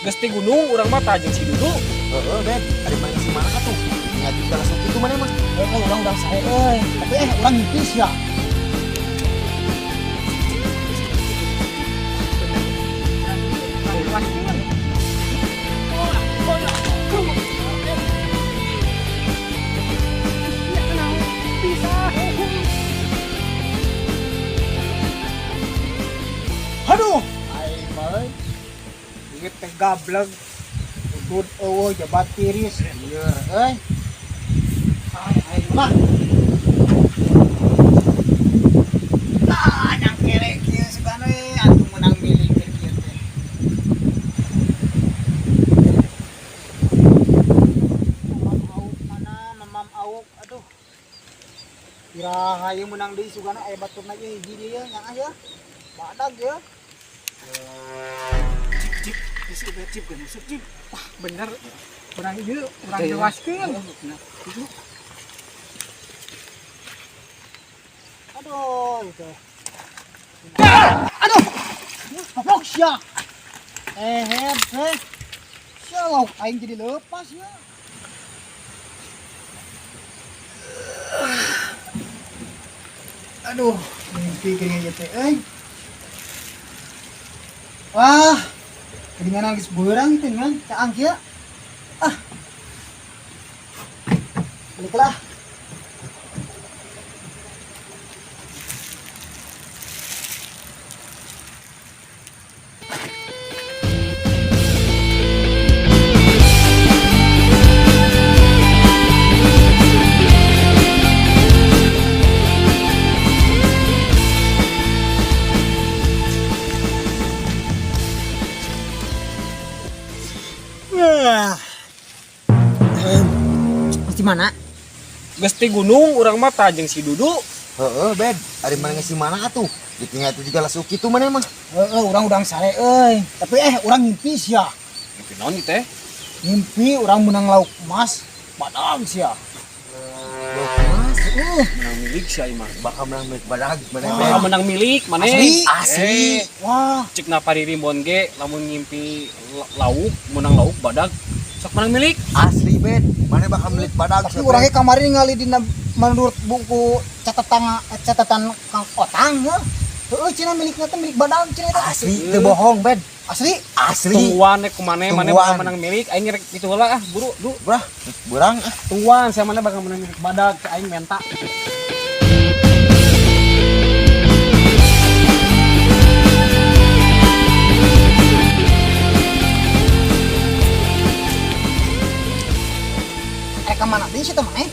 Gesti gunung urang mah tajeng si Dudu. Heeh, Ben. Ari mana si mana atuh? Ingat juga langsung itu mana mah? Orang udah saya tapi orang ngipis ya. Aduh, aing mah inget teh gableng. Udud eueuh jabat tiris lieur euy. Aing mah. Yang kere kieu sugan we atuh menang milih kieu teh. Mamam auk mana, mamam auk, aduh. Iraha ieu menang deui sugana aya baturna ieu hiji dieu nya aya. Badag ya. Cip kan masuk cip. Wah, bener. Urang ieu urang jelaskeun. Aduh, itu. Aduh. Goblok sia. Sia lauk aing jadi lepas ya. Aduh, mimpi gini teh euy. Wah. Dengan geus beurang teh ngan caang kieu. Ah. Baliklah. Di mana? Gesti gunung urang mah tajeng si Dudu. Heeh, Ben. Ari mana si mana atuh? Ditinggal itu juga langsung itu mana mah? Urang udang sare euy. Tapi urang ngimpi sia. Tapi naon ieu teh? Ngimpi urang menang lauk emas. Badag sia. Loh, Mas. Menang milik si aing mah. Bakal menang milik badag mana Bakal Ben? menang milik maneh. Asli. Wah, Cek na paririmbon ge lamun ngimpi lauk, menang lauk badag sok menang milik. Asli Ben. Mana bakal milik badag? tapi urangnya kemarin ningali dina menurut buku catatan Kang Otang ya. Heueuh cenah milikna teh milik badag cenah eta. Asli, teu bohong Ben. Asli. Asli. Tungguan rek kumaneh maneh Tungguan. bakal menang milik. Aing rek kitu heula buru, du. Brah, burang Tungguan saya maneh bakal menang milik badag ke aing menta. Ka mana deui sia teh maneh?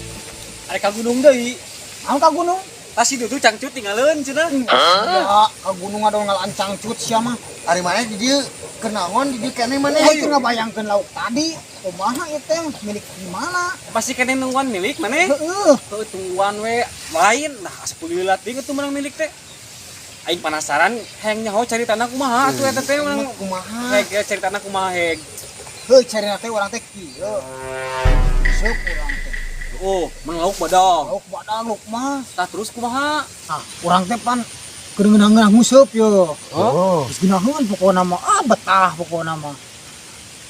Ari ka gunung deui. Naon ka gunung? Tas si Dudu cangcut tinggalin cenah. Ya, ka gunung ada ngalan cangcut sia mah. Ari mana di dieu kenaon di dieu keneh mana? Aing teu ngabayangkeun lauk tadi. Kumaha ieu teh milik di mana? Pasti kene nungguan milik maneh. Heueuh. Heuh tungguan we lain. Nah, asup lilat deui tuh menang milik teh. Aing penasaran heng nyaho cari tanah kumaha atuh eta teh menang Kumaha? heg cari tanah kumaha heg. Heuh carina teh urang teh kieu. Sok urang teh. Oh, menang lauk badag. Lauk badag lauk mas. Tah terus kumaha? Ah, urang teh pan keur ngeunah nguseup yo. Oh. Geus geunaheun pokona mah. Betah pokona mah.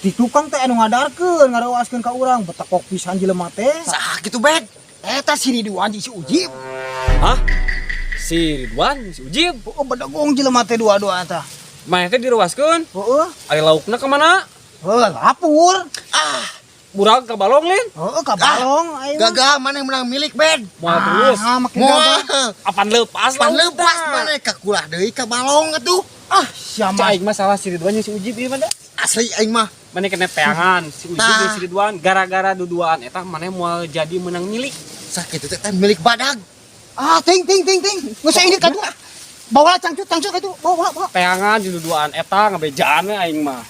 Di tukang teh anu ngadarkeun ngarawaskeun ka urang betakok pisan jelema teh. Saha kitu Ben? Eta si Ridwan jeung si Ujib. Hah? Si Ridwan, si Ujib. Oh, bedegong jelema teh dua-dua eta. Maneh teh diruaskeun. Heeh. Ari laukna ka mana? Heuh, lapur. Burag ka balong lin. Heeh, ka balong aing. mah. Gagah mana yang menang milik Ben? Moal terus. Makin Moal. gagah. Apan leupas Pan laukna. leupas mana ka kulah deui ka balong atuh. Sia Cai mah. aing mah salah si Ridwan jeung si Ujib ieu mah da. Asli aing mah. Maneh kena teangan si Ujib Tah. jeung si Ridwan gara-gara duduaan eta maneh moal jadi menang milik. Sakitu teh milik badag. Ting. Geus ini kadu. Bawa cangcut itu. Bawa. Teangan jeung duduaan eta ngabejaan we aing mah.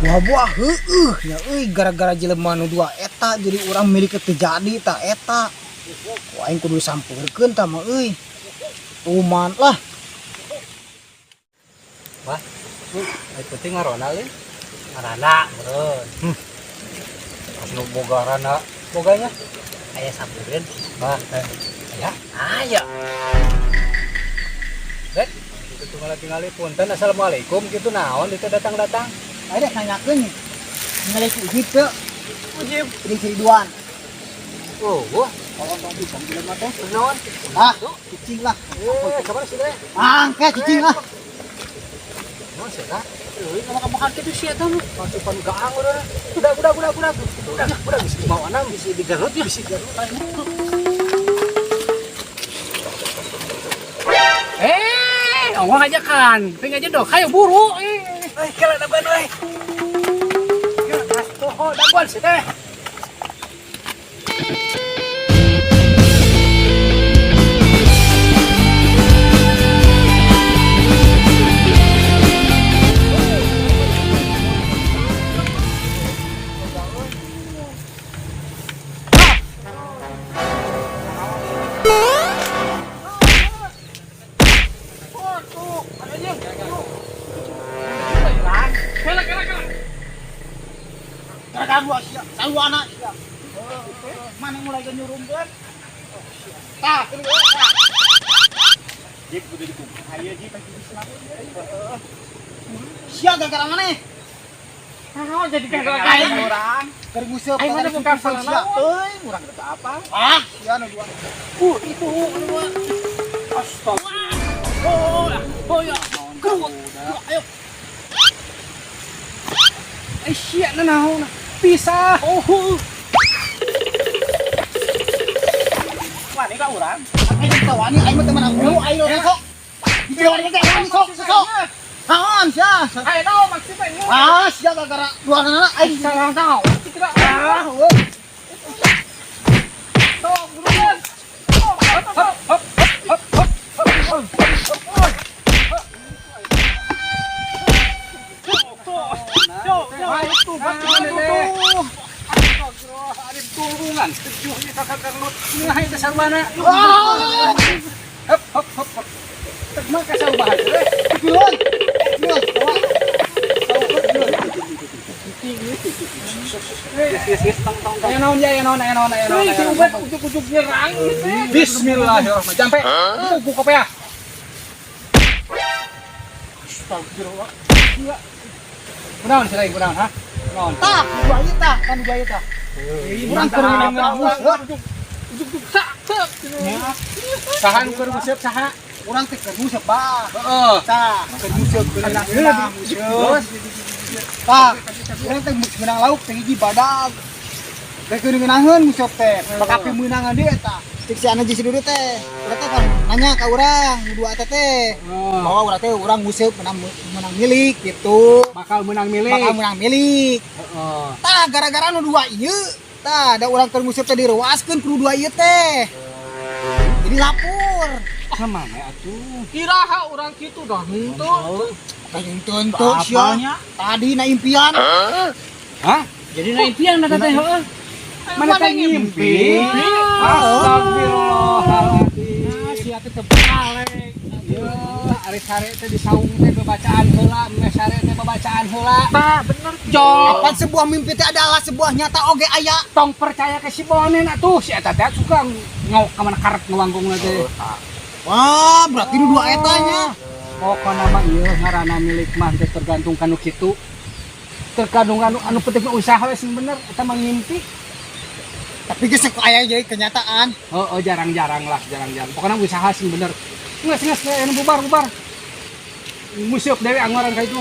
Buah heueuh nya euy gara-gara jelema nu dua eta jadi urang milik teh jadi ta eta. Ku aing kudu sampeurkeun tah mah euy. Tuman lah. Wah, ai penting ngarona lin. Ngarana meureun. Pas nu boga rana boganya aya sampeurkeun. Bah, aya. Aya. Dek, itu tinggal punten assalamualaikum gitu naon itu datang-datang. Ayo deh nanyakeun nih. Ngalih ujib teu. Ujib. Ini ciriduan. Oh, wah. Kalau tong pisang jelema teh. Naon? Ah, cicing lah. Kabar sih teh? Angke cicing lah. Naon sih tah? Euy, nama kabahan kitu sia tah. Pasukan gaang urang. Udah bisa mau anam bisa digarut ya. Bisa garut. Awang aja kan. Ping aja dong. Hayo buru. Kala daguan euy. Kala toho daguan sih teh. Gara-gara gua sia, saluana sia. Mana yang mulai nyurumkeun? Tah, ini gua. Jip kudu dikumpul. Haye jip pasti bisa. Sia gara-gara mana? Oh, jadi Gara-gara aing urang. Keur nguseup. Aing mana bukan salah sia. Euy, urang teu apa. Sia nu dua. Itu dua. Astaga. Oh ya. Ayo. Sia naon? Pisah. Oh. Wani ka urang? Aing teu wani, aing mah teman aku. Aing urang sok. Di wani teh wani sok. Naon sia? Ayo naon maksudnya? Sia gara-gara luarna aing Salah naon? Sok, buruan. Turungan, sejuhnya kakak Carlot. Ini hai dasar mana? Hop. Terima kasih bahas. Buruan. Ayo naon. Ujuk-ujuk nyerang. Bismillahirrahmanirrahim. Jampe. Buku kopi ya. Astagfirullah. Kunaon sih lagi kunaon, ha? Kunaon? Tah, dua ieu tah, kan dua ieu tah. Urang keur ngomong. Ujuk-ujuk sak. Sahan keur nguseup saha? Urang teh keur nguseup bah. Heeh. Tah, keur nguseup geunang nguseup. Tah, urang teh meunang lauk teh hiji badag. Teh keur ngeunaheun nguseup teh. Bakape meunangan deui eta. Cek si anu jisi dulu teh. Urang teh kan nanya ka urang, nu dua eta teh. Bahwa urang teh urang nguseup menang milik gitu. Bakal menang milik. Heeh. Tah, gara-gara nu dua ieu. Tah, da urang keur nguseup teh direuaskeun ku dua ieu teh. Jadi lapor. Samana atuh. Kiraha urang kitu dah henteu. Kayak tuntut sia. Tadi na impian. Hah? Jadi na impian eta teh heueuh. Mana teh ngimpi? Astagfirullahaladzim. Sia teh teu balik. Ari sare teh disaung teh bacaan heula, mes sare teh bacaan heula. Tah, bener. Kapan sebuah mimpi teh adalah sebuah nyata oge aya. Tong percaya ke si Bonen atuh, si eta teh suka ngau ka mana karep ngewanggungna teh. Wah, berarti nu dua etanya. Pokona mah ieu ngaranna milik mah teh tergantung kanu kitu. Tergantung anu penting usaha we sing bener eta mah ngimpi. Tapi geus aya jadi kenyataan. Oh, jarang-jarang. Pokoknya usaha sing bener. Nges anu bubar. Museup dewe anggaran ka itu.